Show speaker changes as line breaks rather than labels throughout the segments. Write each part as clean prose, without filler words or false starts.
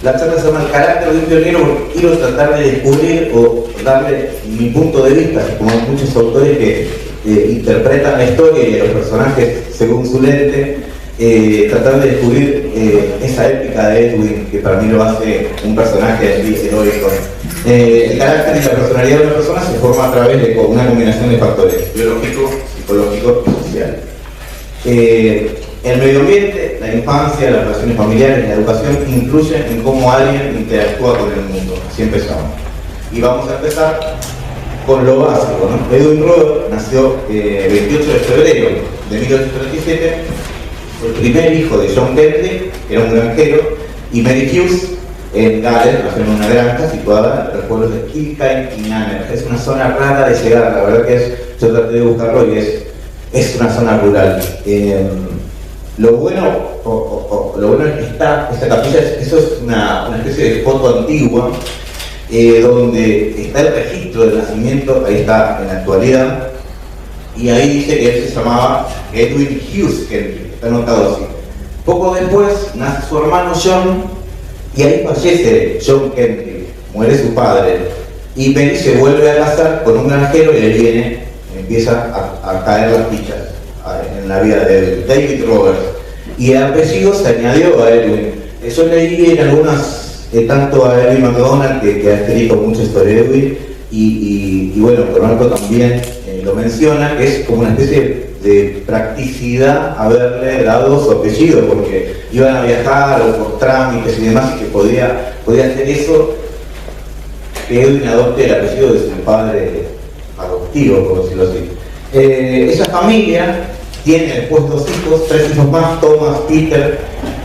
La charla se llama El carácter de un pionero, porque quiero tratar de descubrir o darle mi punto de vista, como hay muchos autores que interpretan la historia y a los personajes según su lente, tratar de descubrir esa épica de Edwin, que para mí lo hace un personaje así heroico. El carácter y la personalidad de una persona se forma a través de una combinación de factores biológicos, psicológicos y sociales. El medio ambiente, la infancia, las relaciones familiares, la educación influyen en cómo alguien interactúa con el mundo. Así empezamos. Y vamos a empezar con lo básico, ¿no? Edwin Rover nació el 28 de febrero de 1837, el primer hijo de John Kendrick, que era un granjero, y Mary Hughes, en Gales, nació en una granja situada entre los pueblos de Kilkine y Nanner. Es una zona rara de llegar, la verdad que yo traté de buscarlo y es una zona rural. Lo bueno es que esta capilla, eso es una especie de foto antigua, donde está el registro del nacimiento, ahí está en la actualidad, y ahí dice que él se llamaba Edwin Hughes Kendrick, está anotado así. Poco después nace su hermano John, y ahí fallece John Kendrick, muere su padre, y Mary se vuelve a casar con un granjero y ahí empieza a caer las fichas en la vida de David Roberts, y el apellido se añadió a Edwin. Yo leí en algunas, tanto a Edwin McDonald, que ha escrito mucha historia de Edwin, y bueno, Marco también lo menciona, que es como una especie de practicidad haberle dado su apellido, porque iban a viajar o por trámites y demás, y que podía hacer eso, que Edwin adopte el apellido de su padre adoptivo, por decirlo así. Esa familia tiene después 2 hijos, 3 hijos más, Thomas, Peter,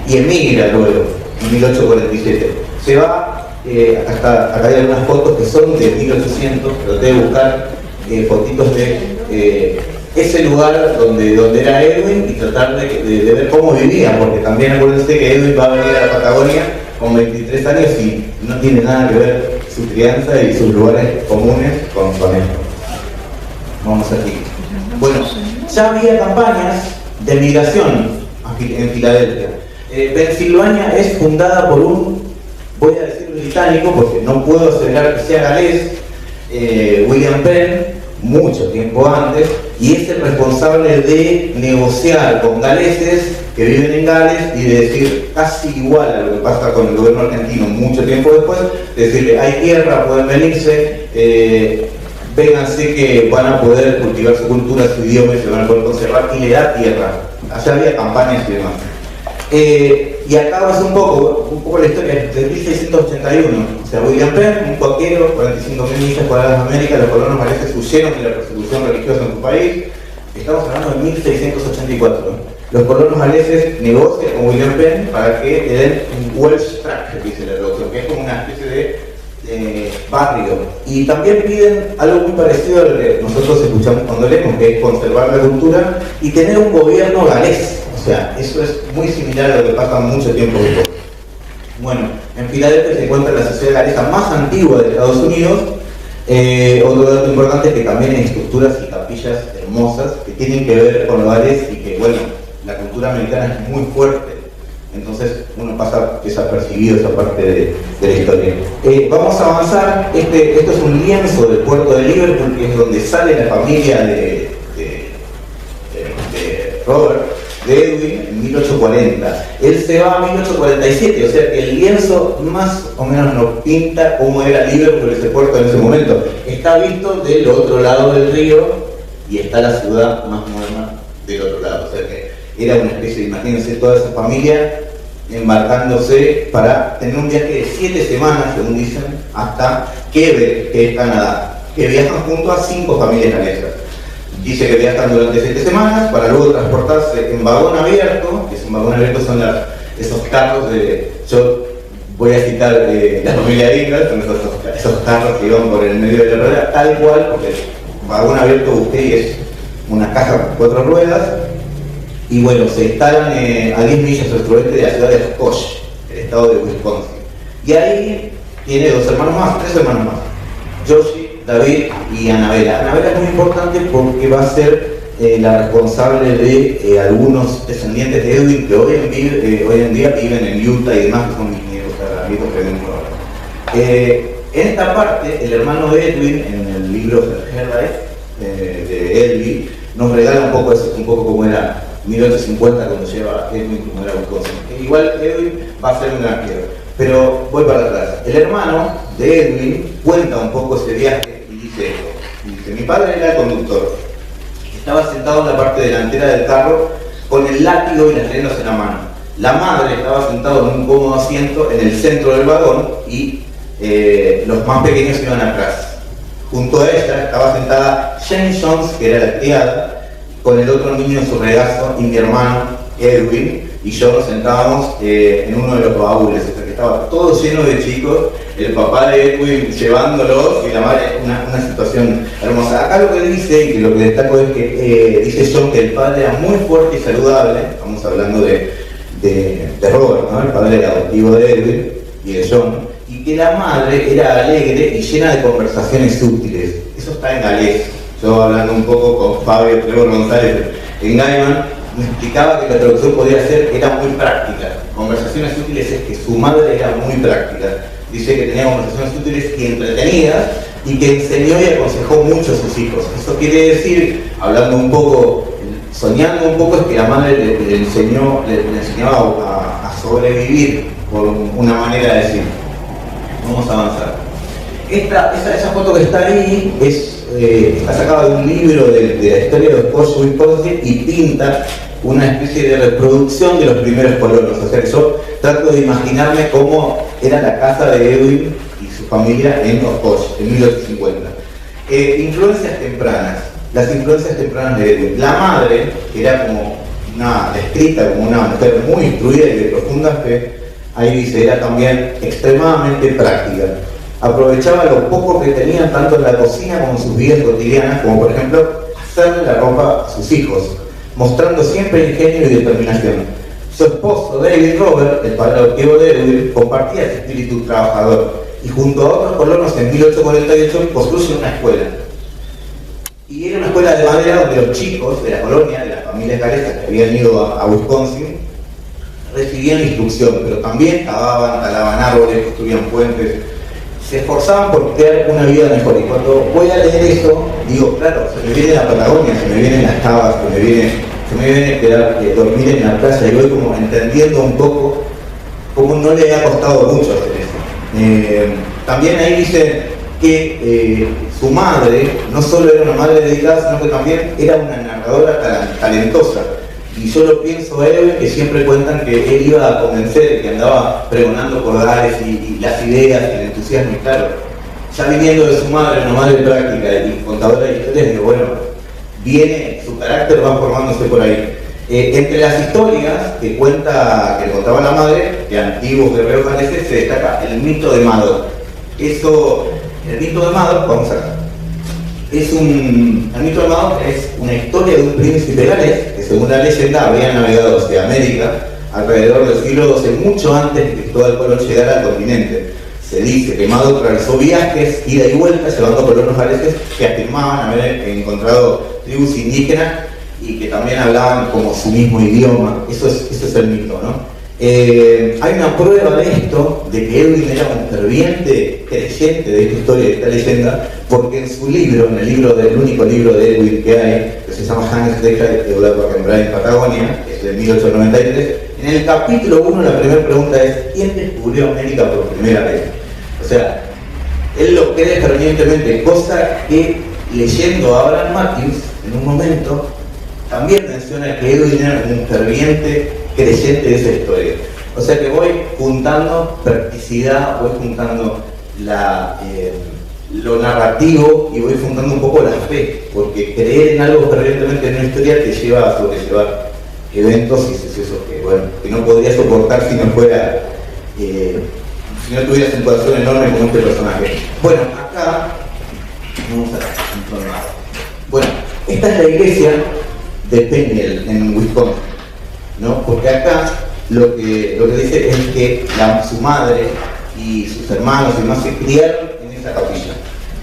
y emigra luego, en 1847. Se va, acá hay algunas fotos que son de 1800, traté de buscar fotitos de ese lugar donde era Edwin y tratar de ver cómo vivía, porque también acuérdense que Edwin va a venir a la Patagonia con 23 años y no tiene nada que ver su crianza y sus lugares comunes con esto. Vamos aquí. Bueno, ya había campañas de migración en Filadelfia. Pensilvania es fundada por voy a decir británico porque no puedo asegurar que sea galés, William Penn, mucho tiempo antes, y es el responsable de negociar con galeses que viven en Gales y de decir casi igual a lo que pasa con el gobierno argentino mucho tiempo después, decirle hay tierra, pueden venirse, vénganse que van a poder cultivar su cultura, su idioma y se van a poder conservar, y le da tierra. Allá había campañas y demás. Y acá va a ser un poco la historia de 1681. O sea, William Penn, un coquero, 45.000 millas cuadradas de América, los colonos galeses huyeron de la persecución religiosa en su país. Estamos hablando de 1684. Los colonos galeses negocian con William Penn para que le den un Welsh tract, que dice la traducción, que es como una especie de barrio. Y también piden algo muy parecido a lo que nosotros escuchamos cuando leemos, que es conservar la cultura y tener un gobierno galés. O sea, eso es muy similar a lo que pasa mucho tiempo después. Bueno, en Filadelfia se encuentra la sociedad galesa más antigua de Estados Unidos. Otro dato importante es que también hay estructuras y capillas hermosas que tienen que ver con lo galés y que, bueno, la cultura americana es muy fuerte. Entonces uno pasa desapercibido esa parte de la historia. Vamos a avanzar. Esto es un lienzo del puerto de Liverpool, que es donde sale la familia de Robert, de Edwin, en 1840. Él se va a 1847, o sea que el lienzo más o menos nos pinta cómo era Liverpool, ese puerto en ese momento. Está visto del otro lado del río y está la ciudad más moderna del otro lado. O sea que era una especie de, imagínense, toda esa familia embarcándose para tener un viaje de 7 semanas, según dicen, hasta Quebec, que es Canadá, que viajan junto a 5 familias galesas. Dice que viajan durante 7 semanas para luego transportarse en vagón abierto, que es un vagón abierto, son esos carros yo voy a citar la familia Ingalls, son esos carros que iban por el medio de la rueda, tal cual, porque el vagón abierto busqué y es una caja con 4 ruedas, y bueno, se instalan a 10 millas al suroeste de la ciudad de Oshkosh, el estado de Wisconsin. Y ahí tiene 3 hermanos más, Josie, David y Annabella. Annabella es muy importante porque va a ser la responsable de algunos descendientes de Edwin que hoy en día viven en Utah y demás, que son mis nietos, amigos que ven por ahora. En esta parte, el hermano de Edwin, en el libro de Edwin, nos regala un poco eso, un poco como era 1850 cuando lleva Edwin, como era Wisconsin. Igual Edwin va a ser un granjero, pero voy para atrás. El hermano de Edwin cuenta un poco ese viaje y dice esto. Dice, mi padre era el conductor. Estaba sentado en la parte delantera del carro con el látigo y las riendas en la mano. La madre estaba sentada en un cómodo asiento en el centro del vagón y los más pequeños iban atrás. Junto a ella estaba sentada Jane Jones, que era la criada, con el otro niño en su regazo, y mi hermano Edwin y yo nos sentábamos en uno de los baúles, o sea que estaba todo lleno de chicos, el papá de Edwin llevándolos y la madre, una situación hermosa. Acá lo que dice, y lo que destaco es que dice John que el padre era muy fuerte y saludable, estamos hablando de Robert, ¿no? El padre adoptivo de Edwin y de John, y que la madre era alegre y llena de conversaciones útiles. Eso está en galés. Yo hablando un poco con Fabio Trevor González en Gaiman, me explicaba que la traducción podía ser, era muy práctica. Conversaciones útiles es que su madre era muy práctica. Dice que tenía conversaciones útiles y entretenidas y que enseñó y aconsejó mucho a sus hijos. Eso quiere decir, hablando un poco, soñando un poco, es que la madre le enseñaba a sobrevivir, por una manera de decir. Vamos a avanzar. Esa foto que está ahí está sacada de un libro de la historia de los Posh Wisconsin y pinta una especie de reproducción de los primeros colonos. O sea, yo trato de imaginarme cómo era la casa de Edwin y su familia en los Posh, en 1850. Influencias tempranas. Las influencias tempranas de Edwin. La madre, que era como descrita como una mujer muy instruida y de profunda fe, ahí dice, era también extremadamente práctica. Aprovechaba lo poco que tenían tanto en la cocina como en sus vidas cotidianas, como por ejemplo hacerle la ropa a sus hijos, mostrando siempre ingenio y determinación. Su esposo, David Robert, el padre adoptivo de Edwin, compartía ese espíritu trabajador y junto a otros colonos en 1848 construye una escuela. Y era una escuela de madera donde los chicos de la colonia, de las familias galesas que habían ido a Wisconsin, recibían instrucción, pero también talaban árboles, construían puentes, se esforzaban por crear una vida mejor. Y cuando voy a leer eso, digo, claro, se me viene la Patagonia, se me vienen las cavas, se me viene quedar dormir en la playa, y voy como entendiendo un poco cómo no le ha costado mucho hacer eso. También ahí dice que su madre no solo era una madre dedicada, sino que también era una narradora talentosa. Y yo lo pienso a Edwin, que siempre cuentan que él iba a convencer, que andaba pregonando cordales y las ideas, y el entusiasmo, y claro, ya viniendo de su madre, una madre práctica y contadora de historias, digo, bueno, su carácter va formándose por ahí. Entre las historias que contaba la madre, de antiguos guerreros galeses, se destaca el mito de Madoc. El mito de Madoc, vamos acá. El mito de Madoc es una historia de un príncipe galés que, según la leyenda, había navegado hacia América alrededor del siglo XII, mucho antes de que Cristóbal Colón llegara al continente. Se dice que Madoc realizó viajes, ida y vuelta, llevando colonos galeses que afirmaban haber encontrado tribus indígenas y que también hablaban como su mismo idioma. Eso es el mito, ¿no? Hay una prueba de esto, de que Edwin era un ferviente creyente de esta historia, de esta leyenda, porque en su libro, el único libro de Edwin que hay, que se llama Hans Decker de Blackburn Patagonia, que es de 1893, en el capítulo 1 la primera pregunta es: ¿quién descubrió América por primera vez? O sea, él lo cree fervientemente, cosa que leyendo a Abraham Matthews en un momento también menciona que Edwin era un ferviente creyente de esa historia. O sea que voy juntando practicidad, voy juntando lo narrativo y voy juntando un poco la fe, porque creer en algo fervientemente en una historia te lleva a sobrellevar eventos y sucesos que no podría soportar si no tuvieras un corazón enorme como este personaje. Bueno, acá vamos a informar. Bueno, esta es la iglesia de Peniel en Wisconsin, ¿no? Porque acá lo que dice es que su madre y sus hermanos y demás se criaron en esa capilla.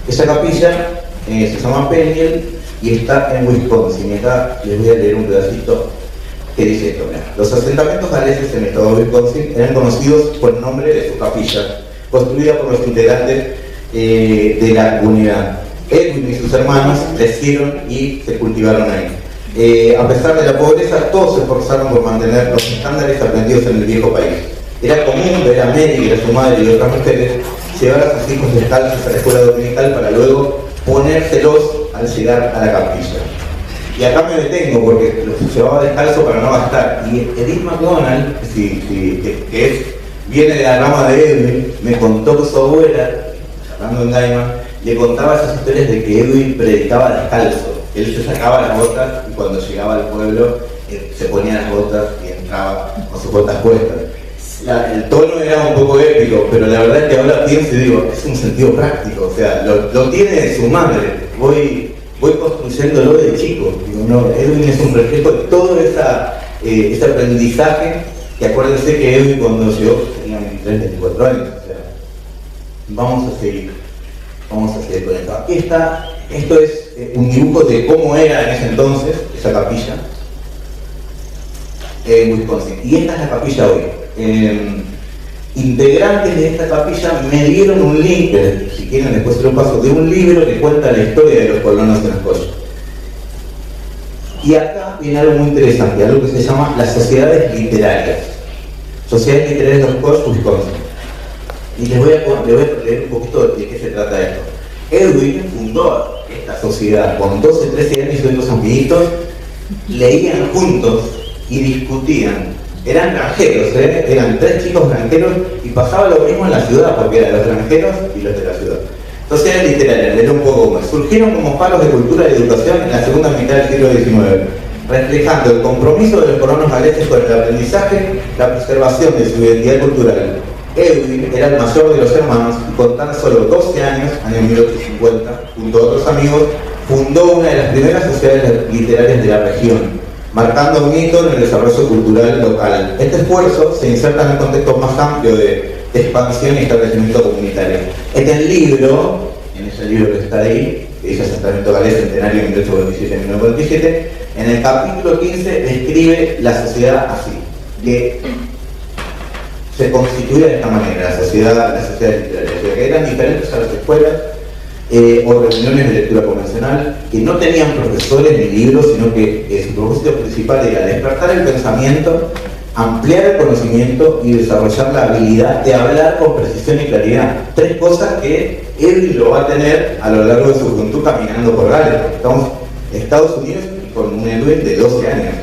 Esa capilla se llama Peniel y está en Wisconsin. Y acá les voy a leer un pedacito que dice esto. Mira. Los asentamientos galeses en el estado de Wisconsin eran conocidos por el nombre de su capilla, construida por los integrantes de la comunidad. Edwin y sus hermanos crecieron y se cultivaron ahí. A pesar de la pobreza, todos se esforzaron por mantener los estándares aprendidos en el viejo país. Era común ver a Mary y a su madre y otras mujeres llevar a sus hijos descalzos a la escuela dominical para luego ponérselos al llegar a la capilla. Y acá me detengo porque los llevaba descalzo para no gastar. Y Edith McDonald, viene de la rama de Edwin, me contó que su abuela, hablando en Gaiman, le contaba esas historias de que Edwin predicaba descalzo. Él se sacaba las botas y cuando llegaba al pueblo se ponía las botas y entraba con sus botas puestas. El tono era un poco épico, pero la verdad es que ahora pienso y digo, es un sentido práctico, o sea, lo tiene de su madre. Voy construyéndolo de chico. Digo, no, Edwin es un reflejo de todo ese aprendizaje, que acuérdense que Edwin cuando llegó tenía 23, 24 años, o sea, vamos a seguir con esto. Aquí está, esto es un dibujo de cómo era en ese entonces esa capilla en Wisconsin. Y esta es la capilla hoy. Integrantes de esta capilla me dieron un link, si quieren después se lo paso, de un libro que cuenta la historia de los colonos de Oscosh. Y acá viene algo muy interesante, algo que se llama las sociedades literarias. Sociedades literarias de Oscosh, Wisconsin. Y les voy a leer un poquito de qué se trata esto. Edwin fundó esta sociedad con 12, 13 años y 2 amiguitos, leían juntos y discutían. Eran granjeros, eran 3 chicos granjeros y pasaba lo mismo en la ciudad porque eran los granjeros y los de la ciudad. Sociedades literarias, leer un poco más. Surgieron como faros de cultura y educación en la segunda mitad del siglo XIX, reflejando el compromiso de los colonos galeses con el aprendizaje, la preservación de su identidad cultural. Edwin era el mayor de los hermanos y con tan solo 12 años, año 1850, junto a otros amigos, fundó una de las primeras sociedades literarias de la región, marcando un hito en el desarrollo cultural local. Este esfuerzo se inserta en un contexto más amplio de expansión y establecimiento comunitario. En ese libro que está ahí, que dice Asentamiento Galés Centenario 1827-1947, en el capítulo 15 describe la sociedad así, que se constituye de esta manera, la sociedad literaria, que eran diferentes a las escuelas o reuniones de lectura convencional, que no tenían profesores ni libros, sino que su propósito principal era despertar el pensamiento, ampliar el conocimiento y desarrollar la habilidad de hablar con precisión y claridad. 3 cosas que Edwin lo va a tener a lo largo de su juventud caminando por Gales, porque estamos en Estados Unidos con un Edwin de 12 años.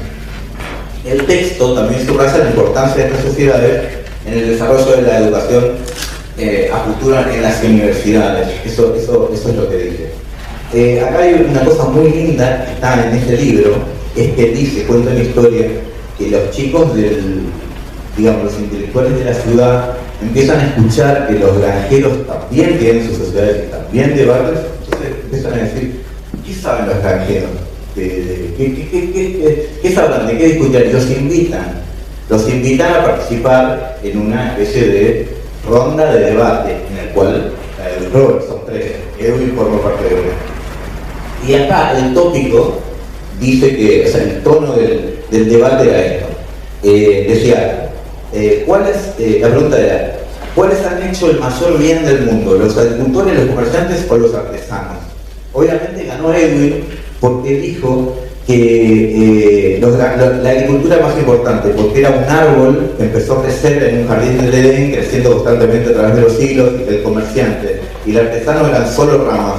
El texto también subraya la importancia de estas sociedades en el desarrollo de la educación a futuro en las universidades. Eso es lo que dice. Acá hay una cosa muy linda que está en este libro, es que dice, cuenta una historia, que los chicos los intelectuales de la ciudad empiezan a escuchar que los granjeros también tienen sus sociedades y también de barrios, entonces empiezan a decir, ¿qué saben los granjeros? ¿Qué sabrán? ¿De qué discutir? Los invitan a participar en una especie de ronda de debate en el cual Robert, son 3, Edwin forma parte de uno. Y acá el tópico dice que, o sea, el tono del debate era esto. Decía, la pregunta era, ¿cuáles han hecho el mayor bien del mundo? ¿Los agricultores, los comerciantes o los artesanos? Obviamente ganó Edwin porque dijo que la agricultura es más importante, porque era un árbol que empezó a crecer en un jardín del Edén, creciendo constantemente a través de los siglos, y que el comerciante y el artesano eran solo ramas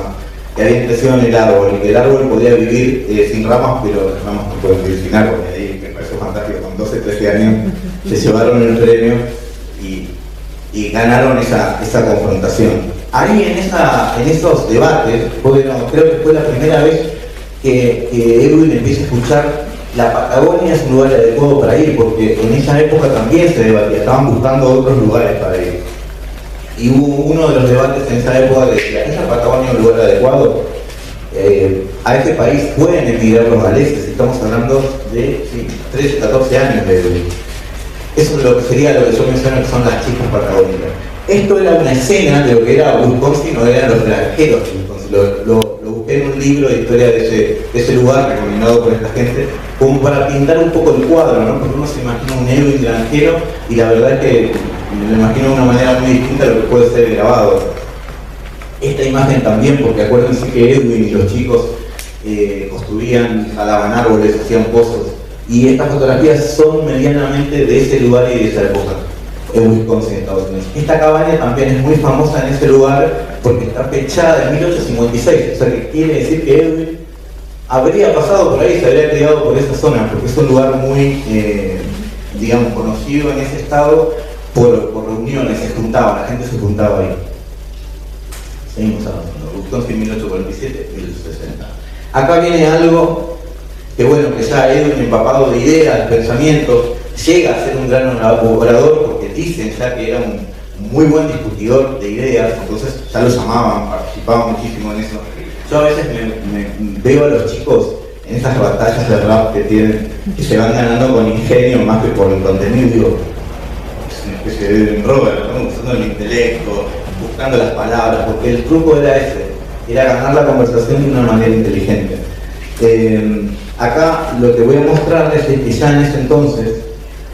que habían crecido en el árbol, y que el árbol podía vivir sin ramas, pero las ramas no pueden vivir sin árbol. Y ahí me pareció fantástico, con 12, 13 años se llevaron el premio y ganaron esa confrontación. Ahí en esos debates, bueno, creo que fue la primera vez que Edwin empieza a escuchar la Patagonia es un lugar adecuado para ir, porque en esa época también se debatía, estaban buscando otros lugares para ir. Y hubo uno de los debates en esa época que decía, ¿es la Patagonia un lugar adecuado? A este país pueden emigrar los galeses, estamos hablando de 13, 14 años de Edwin. Eso es lo que sería lo que yo menciono, que son las chicas patagónicas. Esto era una escena de lo que era Wisconsin, no eran los granjeros de Wisconsin. Lo busqué en un libro de historia de ese lugar, recomendado por esta gente, como para pintar un poco el cuadro, ¿no? Porque uno se imagina un Edwin granjero y la verdad es que me lo imagino de una manera muy distinta a lo que puede ser grabado. Esta imagen también, porque acuérdense que Edwin y los chicos construían, talaban árboles, hacían pozos, y estas fotografías son medianamente de ese lugar y de esa época, en Wisconsin, Estados Unidos. Esta cabaña también es muy famosa en ese lugar porque está fechada en 1856, o sea que quiere decir que Edwin habría pasado por ahí, se habría criado por esa zona, porque es un lugar muy, digamos, conocido en ese estado por reuniones, se juntaba, la gente se juntaba ahí. Seguimos avanzando, Wisconsin 1847, 1860. Acá viene algo que bueno, que ya Edwin, empapado de ideas, pensamientos, llega a ser un gran orador porque dicen ya que era un muy buen discutidor de ideas, entonces ya lo llamaban, participaban muchísimo en eso. Yo a veces me veo a los chicos en esas batallas de rap que tienen, que se van ganando con ingenio más que por el contenido, digo, es una especie de Edwin Robert, ¿no? Usando el intelecto, buscando las palabras, porque el truco era ese, era ganar la conversación de una manera inteligente. Acá lo que voy a mostrarles es que ya en ese entonces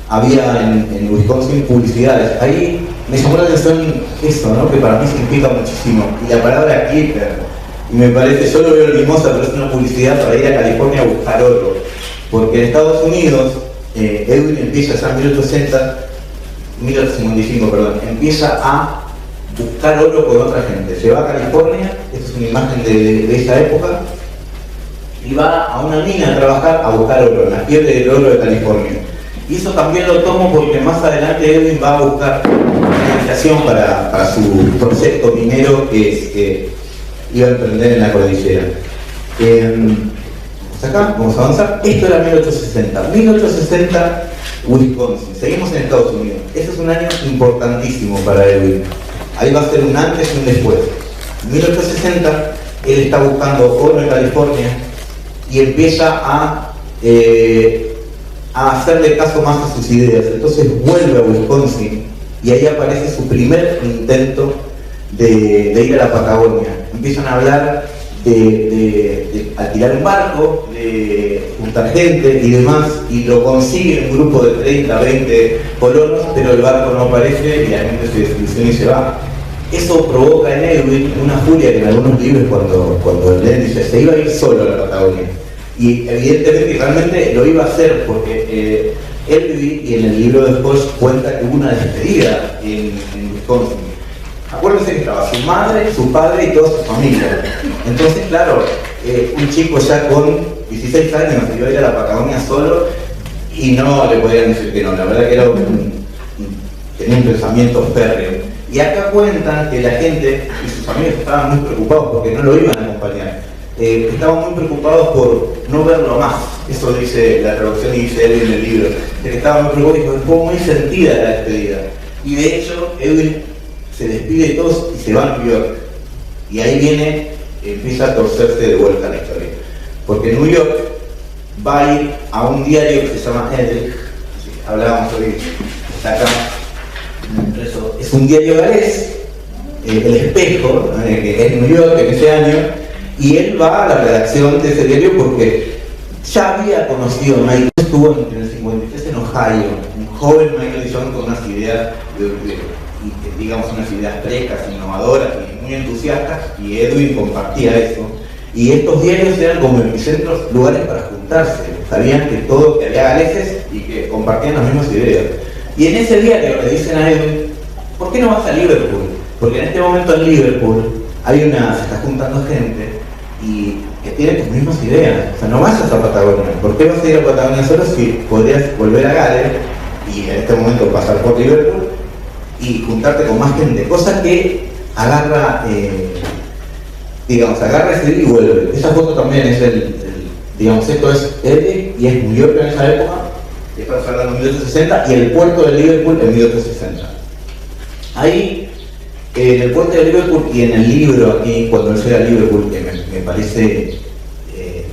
había en Wisconsin publicidades. Ahí me llamó la atención eso, ¿no? Que para mí significa muchísimo. Y la palabra Clipper, y me parece, yo lo veo en Mimosa, pero es una publicidad para ir a California a buscar oro. Porque en Estados Unidos, Edwin empieza ya en 1855, empieza a buscar oro con otra gente. Se va a California, esta es una imagen de esa época, y va a una mina a trabajar a buscar oro, en la piedra del oro de California. Y eso también lo tomo porque más adelante Edwin va a buscar financiación para su proyecto minero que iba a emprender en la cordillera. Acá, vamos a avanzar. Esto era 1860. 1860, Wisconsin. Seguimos en Estados Unidos. Este es un año importantísimo para Edwin. Ahí va a ser un antes y un después. En 1860, él está buscando oro en California y empieza a hacerle caso más a sus ideas. Entonces vuelve a Wisconsin y ahí aparece su primer intento de ir a la Patagonia. Empiezan a hablar de alquilar un barco, de juntar gente y demás, y lo consigue un grupo de 30, 20 colonos, pero el barco no aparece y la gente se desilusiona y se va. Eso provoca en Edwin una furia que en algunos libros cuando leen dice se iba a ir solo a la Patagonia. Y evidentemente realmente lo iba a hacer porque Edwin, y en el libro de Hodge cuenta que hubo una despedida en Wisconsin. Acuérdense que estaba su madre, su padre y toda su familia. Entonces, claro, un chico ya con 16 años se iba a ir a la Patagonia solo y no le podían decir que no. La verdad que era tenía un pensamiento férreo. Y acá cuentan que la gente y sus amigos estaban muy preocupados porque no lo iban a acompañar. Estaban muy preocupados por no verlo más. Eso dice la traducción y dice Edwin en el libro. Que estaban muy preocupados y fue muy sentida la despedida. Y de hecho, Edwin se despide de todos y se va a New York. Y ahí empieza a torcerse de vuelta la historia. Porque en New York va a ir a un diario que se llama Edric. Hablábamos hoy, está acá. Es un diario galés, El Espejo, que es New York en ese año, y él va a la redacción de ese diario porque ya había conocido a Michael, estuvo en el 53 en Ohio, un joven Michael Dixon con unas ideas, digamos unas ideas frescas, innovadoras y muy entusiastas, y Edwin compartía eso. Y estos diarios eran como epicentros, lugares para juntarse, sabían que había galeses y que compartían las mismas ideas. Y en ese diario le dicen a Edwin, ¿por qué no vas a Liverpool? Porque en este momento en Liverpool se está juntando gente y que tiene tus mismas ideas. O sea, no vayas a Patagonia. ¿Por qué vas a ir a Patagonia solo si podrías volver a Gales y en este momento pasar por Liverpool y juntarte con más gente? Cosa que agarra ese día y vuelve. Esa foto también es digamos, esto es Edwin y es New York en esa época. Estamos hablando de 1860 y el puerto de Liverpool en 1860. Ahí, en el puerto de Liverpool y en el libro aquí, cuando él llega a Liverpool, que me parece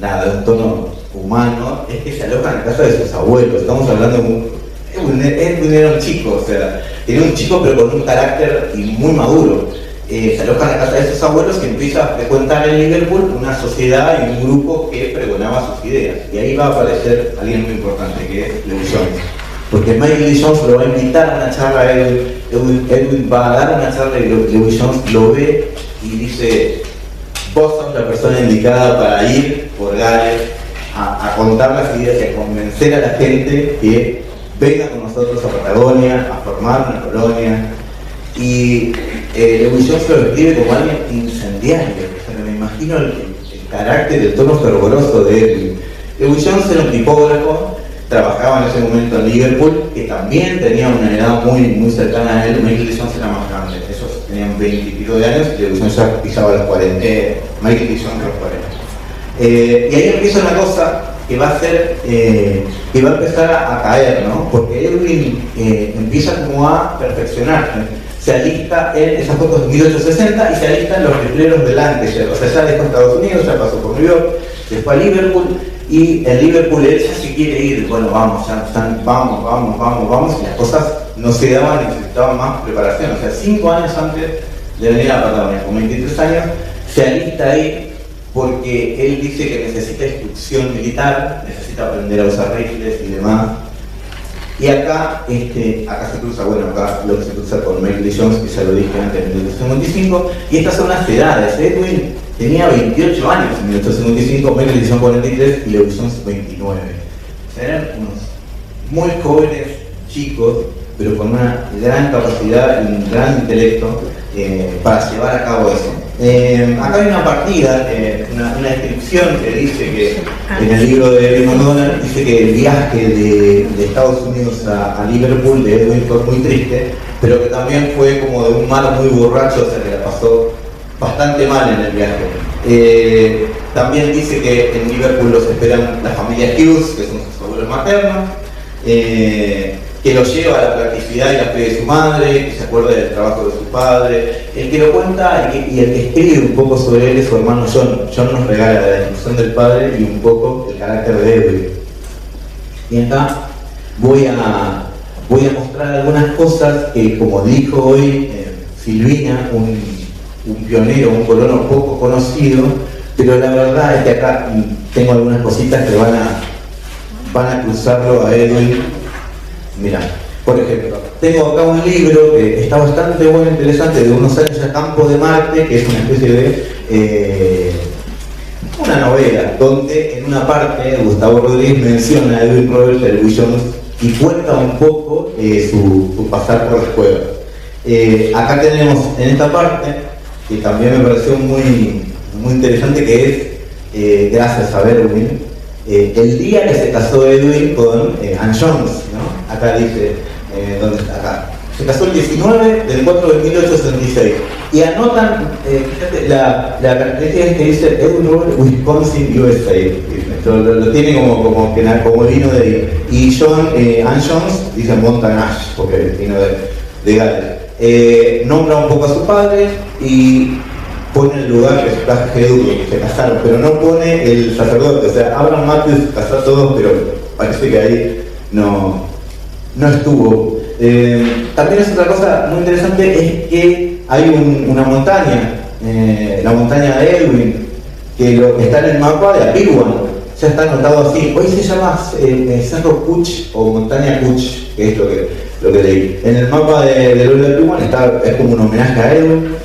de un tono humano, es que se aloja en la casa de sus abuelos. Estamos hablando de era un chico, o sea, tenía un chico pero con un carácter y muy maduro. se aloja en la casa de sus abuelos y empieza a frecuentar en Liverpool una sociedad y un grupo que pregonaba sus ideas. Y ahí va a aparecer alguien muy importante, que es Lewis Jones. Porque Michael Lee Jones lo va a invitar a una charla a Edwin va a dar una charla y Lewis Jones lo ve y dice: vos sos la persona indicada para ir por Gales a contar las ideas y a convencer a la gente que venga con nosotros a Patagonia, a formar una colonia. Y Lewis Jones lo describe como alguien incendiario. O sea, me imagino el carácter, el tono fervoroso de Edwin. Lewis Jones era un tipógrafo, trabajaba en ese momento en Liverpool, que también tenía una edad muy cercana a él. Michael Lee Jones era más grande, ellos tenían 20 y pico de años, y Lewis Jones ya pisaba los 40, Michael Lee Jones los 40. Y ahí empieza una cosa que va a ser, que va a empezar a caer, ¿no? Porque Edwin empieza como a perfeccionarse. Se alista en esas fotos de 1860 y se alista en los rifleros de Lancashire. O sea, ya dejó Estados Unidos, ya pasó por New York, se fue a Liverpool, y en Liverpool él ya se quiere ir. Bueno, vamos, vamos, y las cosas no se daban, necesitaban más preparación. O sea, 5 años antes de venir a Patagonia, con 23 años, se alista ahí porque él dice que necesita instrucción militar, necesita aprender a usar rifles y demás. Y acá se cruza, bueno, acá lo que se cruza con Michael Lee Jones, que ya lo dije antes, en 1855, y estas son las edades. Edwin tenía 28 años en 1855, Michael Lee Jones 43 y Lewis Jones 29. O sea, eran unos muy jóvenes chicos, pero con una gran capacidad y un gran intelecto para llevar a cabo eso. Acá hay una partida, una descripción que dice que en el libro de Edwin O'Donnell dice que el viaje de Estados Unidos a Liverpool de Edwin fue muy triste, pero que también fue como de un mar muy borracho, o sea que la pasó bastante mal en el viaje. También dice que en Liverpool los esperan la familia Hughes, que son sus abuelos maternos, que lo lleva a la practicidad y la fe de su madre, que se acuerda del trabajo de su padre. El que lo cuenta y el que escribe un poco sobre él es su hermano John. John nos regala la descripción del padre y un poco el carácter de Edwin. Y acá voy a mostrar algunas cosas que, como dijo hoy Silvina, un pionero, un colono poco conocido, pero la verdad es que acá tengo algunas cositas que van a cruzarlo a Edwin. Mira, por ejemplo, tengo acá un libro que está bastante bueno, interesante, de unos años a Campo de Marte, que es una especie de una novela, donde en una parte Gustavo Rodríguez menciona a Edwin Roberts de Lewis Jones y cuenta un poco su pasar por la escuela. Acá tenemos en esta parte, que también me pareció muy interesante, que es, gracias a Edwin, el día que se casó Edwin con Anne Jones, ¿no? Acá dice, ¿dónde está? Acá. Se casó el 19 del 4 de 1866. Y anotan, fíjate, la característica es que dice Edwin Robert, Wisconsin, USA. Lo tiene como vino de ahí. Y Anne Jones dice Montanash, porque vino de Gales. Nombra un poco a su padre y pone el lugar de su casa que se casaron, pero no pone el sacerdote. O sea, Abraham Matthews casó a todos, pero parece que ahí no estuvo. También es otra cosa muy interesante, es que hay una montaña, la montaña de Edwin, que está en el mapa de Apilwan, ya está anotado así. Hoy se llama Cerro Kuch o Montaña Kuch, que es lo que leí. En el mapa de Apilwan es como un homenaje a Edwin.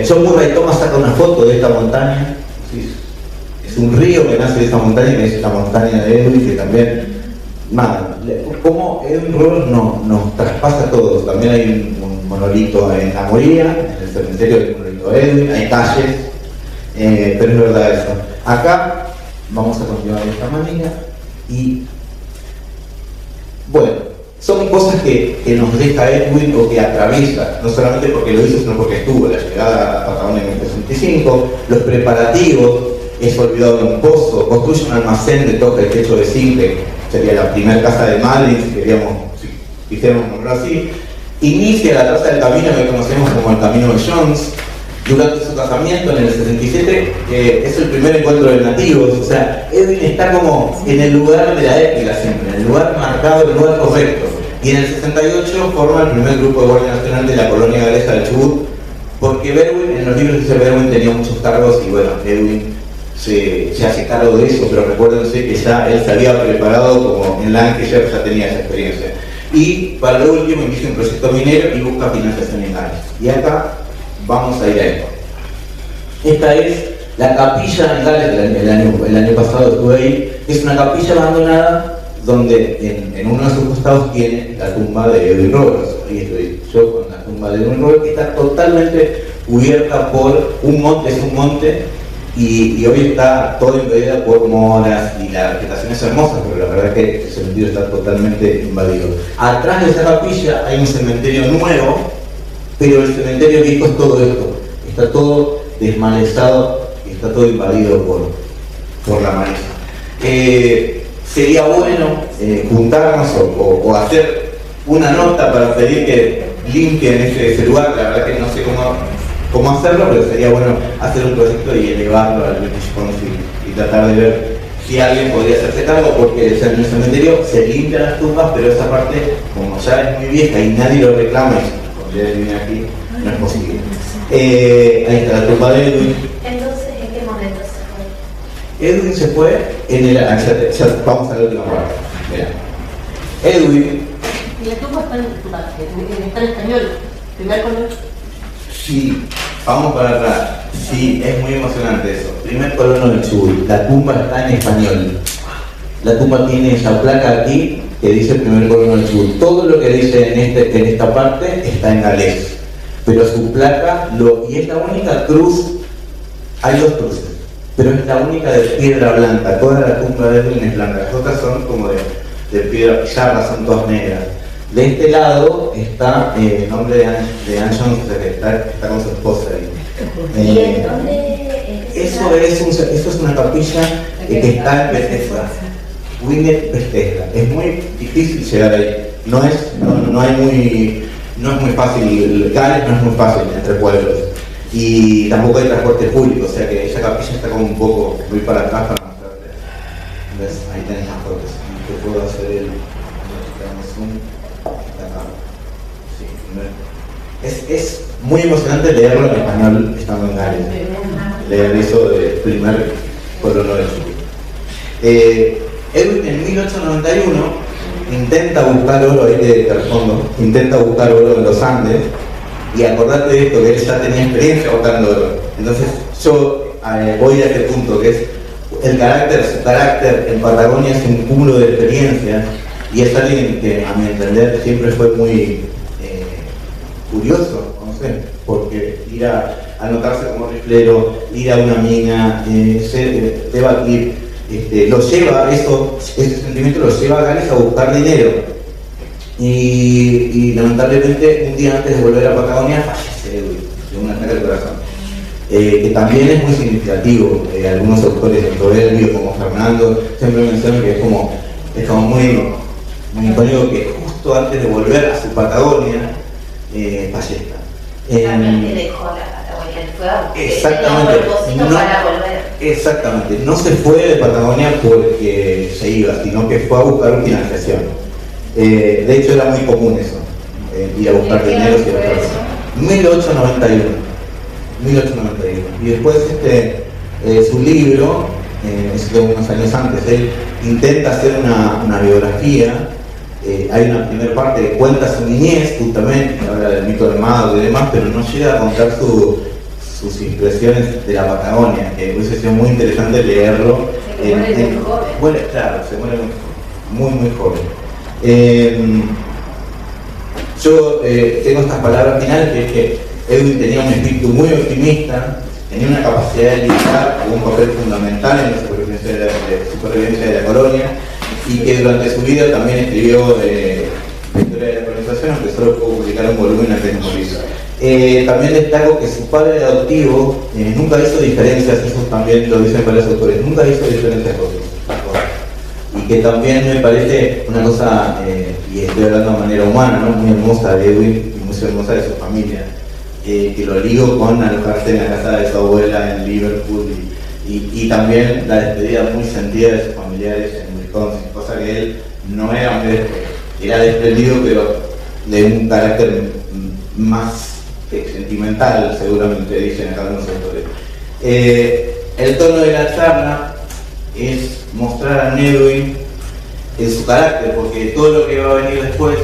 John Murray Thomas saca una foto de esta montaña. Es un río que nace de esta montaña, que es la montaña de Edwin, que también, nada, como Edwin Roberts nos traspasa a todos. También hay un monolito en La Moría, en el cementerio del monolito de Edwin, hay calles, pero es verdad eso. Acá vamos a continuar de esta manera y, bueno, son cosas que nos deja Edwin o que atraviesa, no solamente porque lo hizo, sino porque estuvo. La llegada a Patagonia en 1965, los preparativos, es olvidado de un pozo, construye un almacén de toca y techo de zinc, que sería la primera casa de Malin, si quisiéramos nombrarlo así. Inicia la traza del camino que conocemos como el Camino de Jones. Durante su casamiento en el 67 es el primer encuentro de nativos. O sea, Edwin está como en el lugar de la épica siempre, en el lugar marcado, en el lugar correcto. Y en el 68 forma el primer grupo de Guardia Nacional de la colonia galesa del Chubut, porque Berwin, en los libros dice Berwin tenía muchos cargos y bueno, Edwin se hace cargo de eso, pero recuérdense que ya él se había preparado como en Lancashire, ya tenía esa experiencia. Y para lo último inicia un proyecto minero y busca financiación en Gales. Y acá vamos a ir a esto. Esta es la capilla en Gales, el año pasado estuve ahí, es una capilla abandonada donde en uno de sus costados tiene la tumba de Edwin Roberts. Ahí estoy yo con la tumba de Edwin Roberts, que está totalmente cubierta por un monte, es un monte, y hoy está todo invadida por moras y la vegetación es hermosa, pero la verdad es que el cementerio está totalmente invadido. Atrás de esa capilla hay un cementerio nuevo, pero el cementerio viejo es todo esto, está todo desmalezado y está todo invadido por la maleza. Sería bueno juntarnos o hacer una nota para pedir que limpien ese lugar. La verdad que no sé cómo hacerlo, pero sería bueno hacer un proyecto y elevarlo al British Council y tratar de ver si alguien podría hacerse cargo, porque en el cementerio se limpian las tumbas, pero esa parte, como ya es muy vieja y nadie lo reclama, y cuando viene aquí, no es posible. Ahí está la tumba de Edwin.
Entonces, ¿en qué momento se fue?
Edwin se fue en el... Ya vamos a la última parte. Mira. Edwin...
¿Y la tumba está en español? ¿Primer color?
Sí, vamos para atrás. Sí, es muy emocionante eso. Primer colono del Chubut. La tumba está en español. La tumba tiene esa placa aquí que dice primer colono del Chubut. Todo lo que dice en esta parte está en galés. Pero su placa, y es la única cruz, hay dos cruces, pero es la única de piedra blanca. Toda la tumba de Edwin es blanca, las otras son como de piedra pizarra, son todas negras. De este lado está el nombre de Anne Jones, que está con su esposa ahí.
¿Y en dónde?
Eso es una capilla que está en Bethesda, Gwynedd Bethesda. Es muy difícil llegar ahí, no es muy fácil, Gales no es muy fácil entre pueblos y tampoco hay transporte público, o sea que esa capilla está como un poco muy para atrás para mostrarte. ¿Ves? Ahí tenés las fotos. Te puedo hacer el zoom. Está acá. Sí, es muy emocionante leerlo en español estando en Gales. Leer eso de primer colono del sur. Edwin en 1891 intenta buscar oro ahí de fondo, intenta buscar oro en los Andes, y acordate de esto, que él ya tenía experiencia buscando oro. Entonces yo voy a este punto, que es su carácter en Patagonia es un cúmulo de experiencias, y es alguien que a mi entender siempre fue muy curioso, no sé, porque ir a anotarse como riflero, ir a una mina, debatir, lo lleva, ese sentimiento lo lleva a Gales a buscar dinero. Y lamentablemente un día antes de volver a Patagonia fallece de un ataque al corazón. Que también es muy significativo. Algunos autores en Proverbio, como Fernando, siempre mencionan que es como muy icónico que justo antes de volver a su Patagonia fallezca.
También dejó la Patagonia, fue a
exactamente,
para volver.
Exactamente, no se fue de Patagonia porque se iba, sino que fue a buscar financiación. De hecho era muy común eso, ir a buscar dinero. 1891. Y después su libro, es de unos años antes, él intenta hacer una biografía. Hay una primera parte que cuenta su niñez, justamente, que habla del mito del mago y demás, pero no llega a contar sus impresiones de la Patagonia, que hubiese sido muy interesante leerlo.
Se muere muy joven.
Bueno, claro, se muere muy joven. Yo tengo estas palabras finales, que es que Edwin tenía un espíritu muy optimista, tenía una capacidad de liderar, jugó un papel fundamental en la supervivencia de la colonia, y que durante su vida también escribió la historia de la colonización, aunque solo pudo publicar un volumen antes de morir. También destaco que su padre adoptivo nunca hizo diferencias, eso también lo dicen varios autores, nunca hizo diferencias con sus. Y que también me parece una cosa, y estoy hablando de manera humana, ¿no? Muy hermosa de Edwin y muy hermosa de su familia, que lo ligo con alojarse en la casa de su abuela en Liverpool y también la despedida muy sentida de sus familiares en Wisconsin, cosa que él no era muy era desprendido, pero de un carácter más sentimental, seguramente dicen acá algunos autores. El tono de la charla es mostrar a Nedwin en su carácter, porque todo lo que va a venir después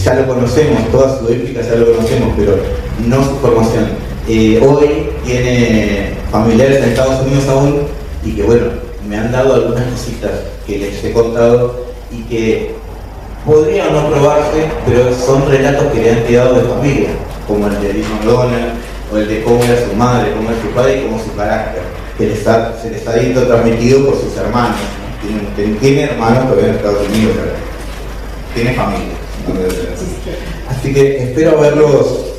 ya lo conocemos, toda su épica ya lo conocemos, pero no su formación. Hoy tiene familiares en Estados Unidos aún, y que bueno, me han dado algunas cositas que les he contado y que podrían no probarse, pero son relatos que le han quedado de familia, como el de Lee McDonald, o el de cómo era su madre, cómo era su padre y cómo su carácter, que se le está siendo transmitido por sus hermanos, ¿no? Tiene hermanos todavía en Estados Unidos, pero tiene familia, ¿no? Así que espero haberlos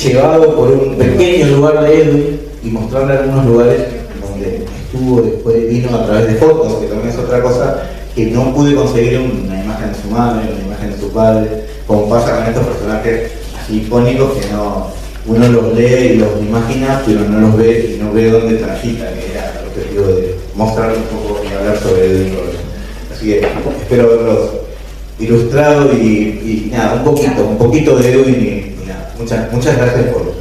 llevado por un pequeño lugar de Edwin y mostrarle algunos lugares donde estuvo, después vino a través de fotos, que también es otra cosa que no pude conseguir una imagen de su madre, una imagen de su padre, como pasa con estos personajes así icónicos que uno los lee y los imagina, pero no los ve y no ve dónde transitan, que era el objetivo de mostrar un poco y hablar sobre Edwin Roldán. Así que espero haberlos ilustrado y nada, un poquito de Edwin y nada. Muchas gracias por